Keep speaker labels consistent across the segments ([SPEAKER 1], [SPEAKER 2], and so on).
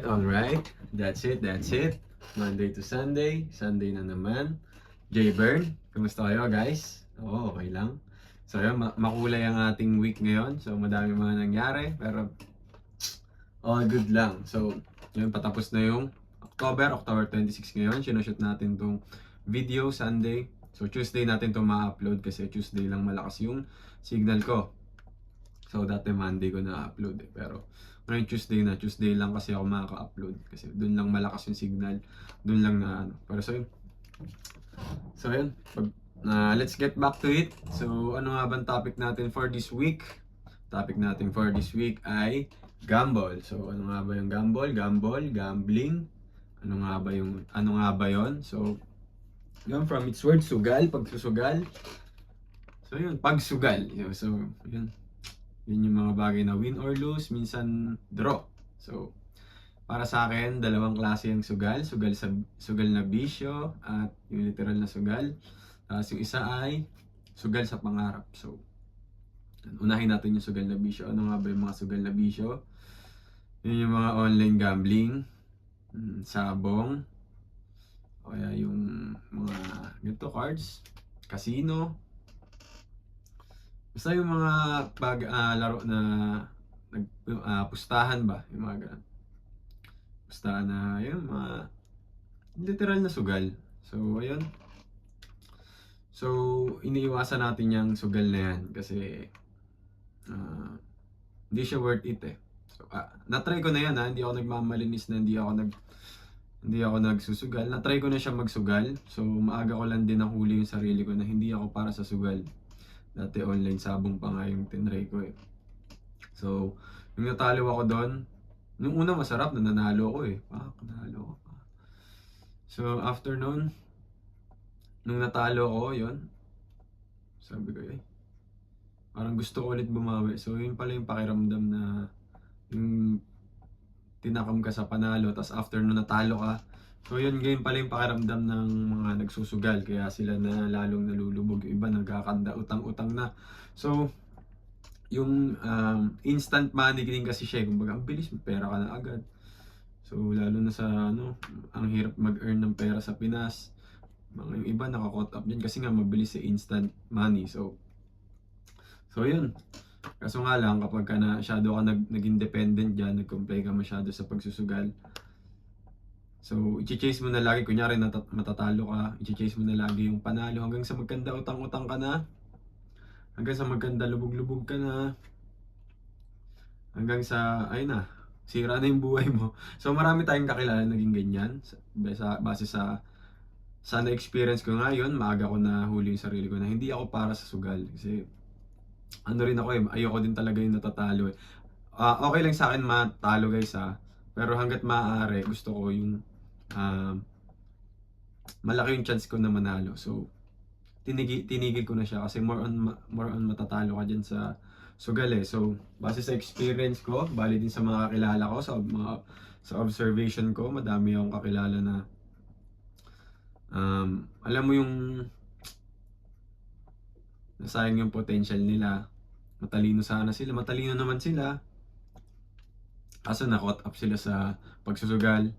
[SPEAKER 1] Alright. That's it. Monday to Sunday. Sunday na naman. J-Burn, kumusta kayo guys? Oo, okay lang. So yun, makulay ang ating week ngayon. So madami mga nangyari, pero all good lang. So yun, patapos na yung October 26 ngayon. Sinushoot natin tong video Sunday. So Tuesday natin to ma-upload kasi Tuesday lang malakas yung signal ko. So dati Monday ko na-upload pero ngayon Tuesday lang kasi ako makaka-upload kasi doon lang malakas yung signal, doon lang na ano. Pero so yun, let's get back to it. So ano nga bang topic natin for this week? Topic natin for this week ay gamble. So ano nga ba yung gamble? Gambling. Ano nga ba yon? So yun, from its word sugal, pagsusugal. So yun, pagsugal. So yun yung mga bagay na win or lose, minsan draw. So para sa akin, dalawang klase yung sugal. Sugal na bisyo at yung literal na sugal. Tapos yung isa ay sugal sa pangarap. So unahin natin yung sugal na bisyo. Ano nga ba yung mga sugal na bisyo? Yun yung mga online gambling, sabong, o kaya yung mga ganito cards, casino. Basta yung mga laro na pustahan ba, yung mga ganun. Pustahan na yun, mga literal na sugal. So ayun. So iniiwasan natin yung sugal na yan kasi hindi siya worth it eh. So na-try ko na yan hindi ako nagmamalinis na hindi ako nagsusugal. Na-try ko na siya magsugal. So maaga ko lang din nahuli yung sarili ko na hindi ako para sa sugal. Dati online sabong pa nga yung tinry ko eh. So, yung natalo ako doon, nung una masarap na nanalo ako eh. Nanalo ako pa. So, after noon, nung natalo ako, yun, sabi ko parang gusto ko ulit bumawi. So, yun pala yung pakiramdam na yung tinakam ka sa panalo, tapos after nung natalo ka, so yun pala yung pakiramdam ng mga nagsusugal, kaya sila na lalong nalulubog. Yung iba nagkakanda, utang-utang na. So, yung instant money din kasi siya, kumbaga ang bilis, pera ka na agad. So, lalo na sa ang hirap mag-earn ng pera sa Pinas. Yung iba naka-caught up din kasi nga mabilis sa instant money. So yun. Kaso nga lang, kapag ka masyado ka naging dependent dyan, nag-comply ka masyado sa pagsusugal, so, i-chase mo na lagi, kunyari matatalo ka, i-chase mo na lagi yung panalo hanggang sa magkanda utang-utang ka na, hanggang sa magkanda lubog-lubog ka na, hanggang sa, ayun na, sira na yung buhay mo. So, marami tayong kakilala naging ganyan, base sa na-experience ko ngayon, maaga ko na huli yung sarili ko na hindi ako para sa sugal. Kasi, ano rin ako ayoko din talaga yung natatalo eh. Okay lang sa akin matalo guys pero hanggat maaari, gusto ko yung malaki yung chance ko na manalo. So tinigil ko na siya kasi more on matatalo ka dyan sa sugal eh. So base sa experience ko, bali din sa mga kakilala ko, sa observation ko, madami akong kakilala na alam mo yung nasayang yung potential nila. Matalino naman sila, kaso na-caught up sila sa pagsusugal.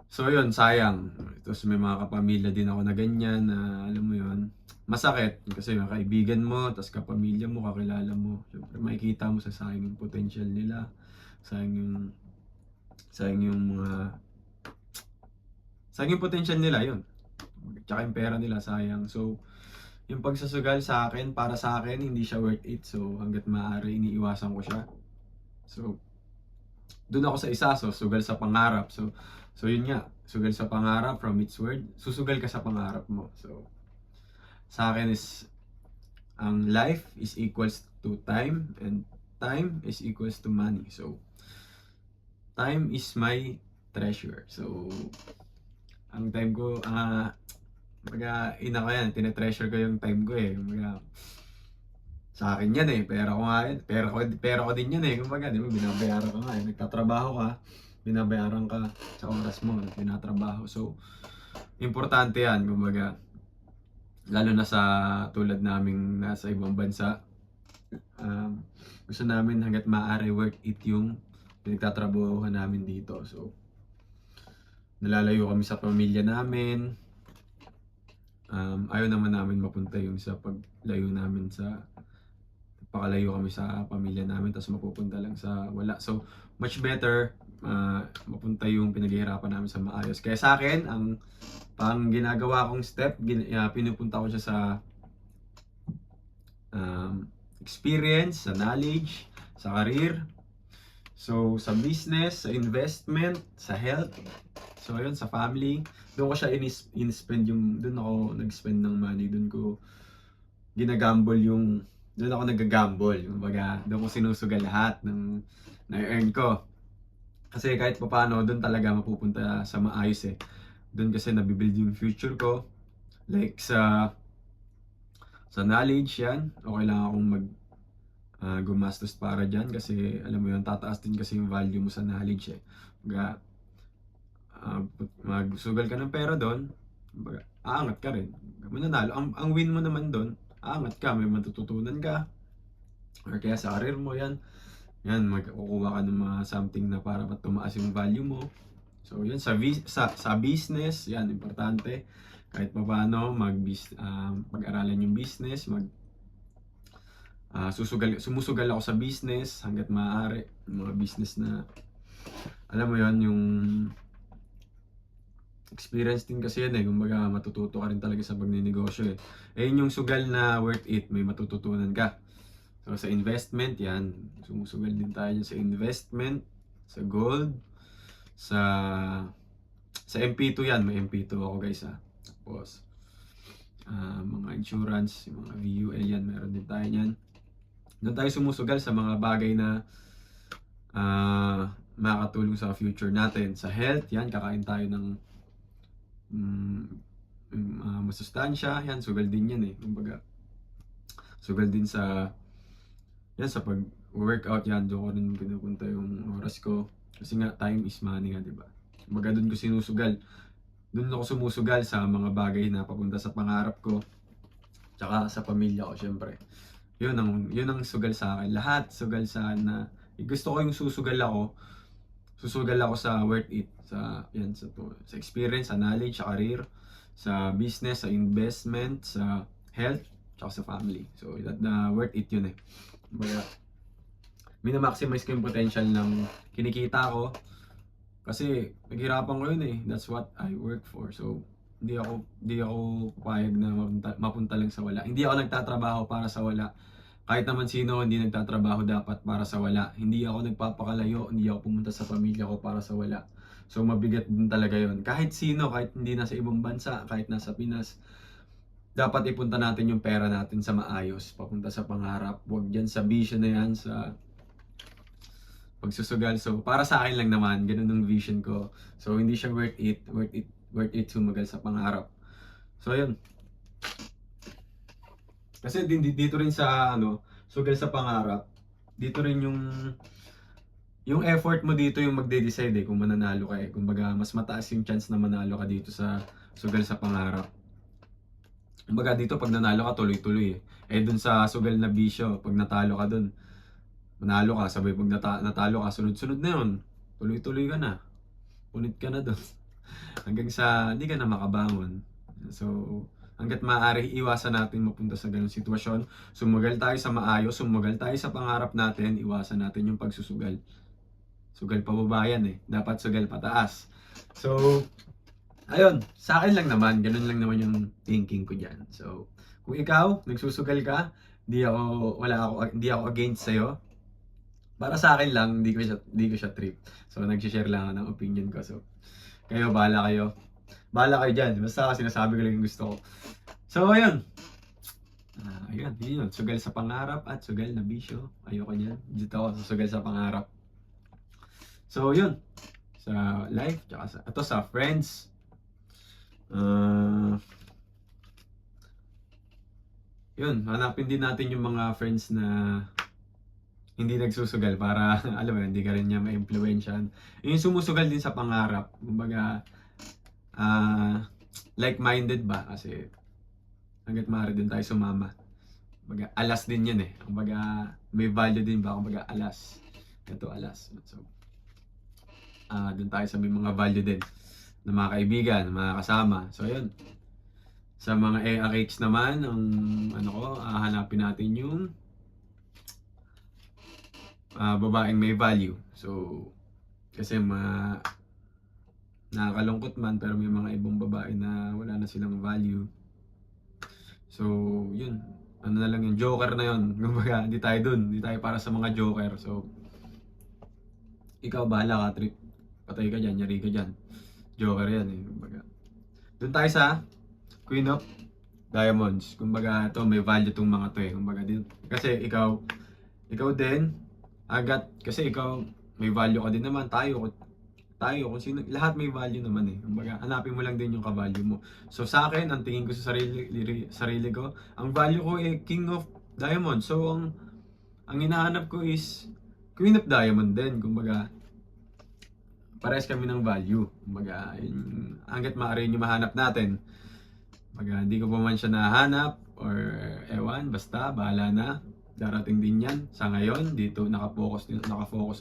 [SPEAKER 1] So yun, sayang. Tapos may mga kapamilya din ako na ganyan na alam mo yun, masakit kasi mga kaibigan mo, tapos kapamilya mo, kakilala mo, syempre makikita mo sa sayang yung potential nila, sayang yung potential nila yun, tsaka yung pera nila sayang. So yung pagsusugal para sa akin hindi siya worth it. So hangga't maaari iniiwasan ko siya. So, doon ako sa isa, so sugal sa pangarap. So yun nga, sugal sa pangarap from its word, susugal ka sa pangarap mo. So, sa akin is, ang life is equals to time and time is equals to money. So, time is my treasure. So, ang time ko, ina ko yan, tinetreasure ko yung time ko eh. Sa akin yan eh, pera ko nga yan, pera ko din yan eh. Kumbaga, di ba, binabayaran ka nga eh. Nagtatrabaho ka, binabayaran ka sa oras mo, tinatrabaho. So, importante yan, kumbaga, lalo na sa tulad naming nasa ibang bansa. Gusto namin hanggat maaari worth it yung pinagtatrabahuhan namin dito. So, nalalayo kami sa pamilya namin. Ayaw naman namin mapunta yung sa paglayo namin sa pakalayo kami sa pamilya namin tapos mapupunta lang sa wala. So, much better mapunta yung pinaghihirapan namin sa maayos. Kaya sa akin, ang pang ginagawa kong step, pinupunta ko siya sa experience, sa knowledge, sa career. So, sa business, sa investment, sa health. So, ayun, sa family. Doon ko siya in-spend doon ako nag-spend ng money. Doon ko ginagamble doon ako nag-gamble. Kumbaga, doon ko sinusugal lahat ng na-earn ko. Kasi kahit pa paano, doon talaga mapupunta sa maayos eh. Doon kasi nabibuild yung future ko. Like sa knowledge yan, okay lang akong gumastos para dyan kasi alam mo yun, tataas din kasi yung value mo sa knowledge eh. Kumbaga, magsugal ka ng pera doon, kumbaga, aangat ka rin. Mananalo. Ang win mo naman doon, aangat ka, may matututunan ka. Or kaya sa career mo yan, magkukuha ka ng mga something na para tumaas yung value mo. So yan, sa business, yan, importante. Kahit pa paano, pag-aralan yung business, sumusugal ako sa business hanggat maaari. Yung mga business na, alam mo yon yung experience din kasi yan eh. Kumbaga, matututo ka rin talaga sa pagninegosyo eh. Yun yung sugal na worth it, may matututunan ka. So sa investment, yan, sumusugal din tayo sa investment, sa gold, sa MP2 yan, may MP2 ako guys ha. Tapos, mga insurance, yung mga VUL yan, meron din tayo yan. Doon tayo sumusugal sa mga bagay na makakatulong sa future natin. Sa health, yan, kakain tayo ng masustansya, yan, sugal din yan eh. Kumbaga, sugal din sa pag-workout yan, doon ko rin pinupunta yung oras ko. Kasi nga, time is money nga, diba? Kumbaga, doon ko sinusugal. Doon ako sumusugal sa mga bagay na papunta sa pangarap ko. Tsaka sa pamilya ko, syempre. Yun ang sugal sa akin. Lahat sugal sa na gusto ko yung susugal ako sa worth it. Sa experience, sa knowledge, sa career, sa business, sa investment, sa health, tsaka sa family. So, worth it yun eh. Kumbaga, minamaximize ko yung potential ng kinikita ko. Kasi, naghirapan ko yun eh. That's what I work for. So, hindi ako papayag na mapunta lang sa wala. Hindi ako nagtatrabaho para sa wala. Kahit naman sino, hindi nagtatrabaho dapat para sa wala. Hindi ako nagpapakalayo, hindi ako pumunta sa pamilya ko para sa wala. So mabigat din talaga yon. Kahit sino, kahit hindi nasa ibang bansa, kahit nasa Pinas, dapat ipunta natin yung pera natin sa maayos, papunta sa pangarap. Huwag dyan sa vision na yan, sa pagsusugal. So para sa akin lang naman, ganun ang vision ko. So hindi siya worth it sumagal sa pangarap. So ayun. Kasi dito rin sa sugal sa pangarap, dito rin yung effort mo dito yung magde-decide kung mananalo ka eh. Kumbaga, mas mataas yung chance na manalo ka dito sa sugal sa pangarap. Kumbaga, dito pag nanalo ka, tuloy-tuloy eh. Dun sa sugal na bisyo, pag natalo ka dun, manalo ka, sabay pag natalo ka, sunod-sunod na yun. Tuloy-tuloy ka na. Punit ka na dun. Hanggang sa hindi ka na makabangon. So, hanggat maaari, iwasan natin mapunta sa ganung sitwasyon. Sumugal tayo sa maayos, sumugal tayo sa pangarap natin, iwasan natin yung pagsusugal. Sugal pababa yan eh. Dapat sugal pataas. So, ayun. Sa akin lang naman. Ganun lang naman yung thinking ko dyan. So, kung ikaw, nagsusugal ka, hindi ako against sa'yo. Para sa akin lang, hindi ko siya trip. So, nag-share lang ako ng opinion ko. So, kayo, bahala kayo. Bahala kayo dyan. Basta sinasabi ko lang yung gusto ko. So, ayun. Ayun, yun. Sugal sa pangarap at sugal na bisyo. Ayoko niyan. Dito ako sa sugal sa pangarap. So, yun. Sa life, tsaka sa friends. Yun, hanapin din natin yung mga friends na hindi nagsusugal para, alam mo, hindi ka rin niya ma-influensyan. Yung sumusugal din sa pangarap. Kumbaga, like-minded ba? Kasi, hanggat maaari din tayo sumama. Kumbaga, alas din yan eh. Kumbaga, may value din ba? Kumbaga, alas. Ito, alas. So, dun tayo sa may mga value din na mga kaibigan, mga kasama. So, yun. Sa mga ARH naman, ang hanapin natin yung babaeng may value. So, kasi nakakalungkot man, pero may mga ibang babae na wala na silang value. So, yun. Ano na lang yung joker na yun. Kumbaga, hindi tayo dun. Hindi tayo para sa mga joker. So, ikaw bahala ka, trip. Patay ka dyan, yari ka dyan. Joker yan eh. Kumbaga, dun tayo sa Queen of Diamonds. Kumbaga, to may value tong mga to eh. Kumbaga, kasi ikaw din, kasi ikaw, may value ka din naman. Tayo, kung sino, lahat may value naman eh. Kumbaga, hanapin mo lang din yung ka-value mo. So, sa akin, ang tingin ko sa sarili ko, ang value ko eh, King of Diamonds. So, ang hinahanap ko is Queen of Diamond din. Kumbaga, parehas kami ng value. Kumbaga, hanggat maaari yung mahanap natin. Kumbaga, hindi ko pa man siya nahanap or ewan, basta, bahala na. Darating din yan. Sa ngayon, dito nakafocus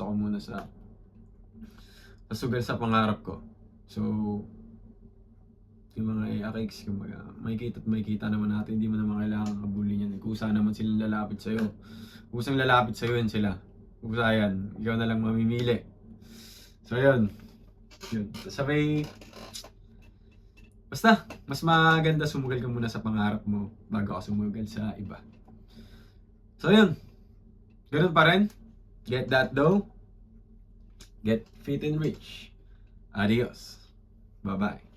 [SPEAKER 1] ako muna sa sugal sa pangarap ko. So, yung mga ARX, kumbaga, may kita naman natin, hindi mo naman kailangan kabulin yan. Kusa naman silang lalapit sa'yo. Kusang lalapit sa'yo yan sila. Kusa yan. Ikaw na lang mamimili. So, yun. Basta, mas maganda sumugal ka muna sa pangarap mo bago ka sumugal sa iba. So, yun. Ganun pa rin. Get that dough. Get fit and rich. Adios. Bye-bye.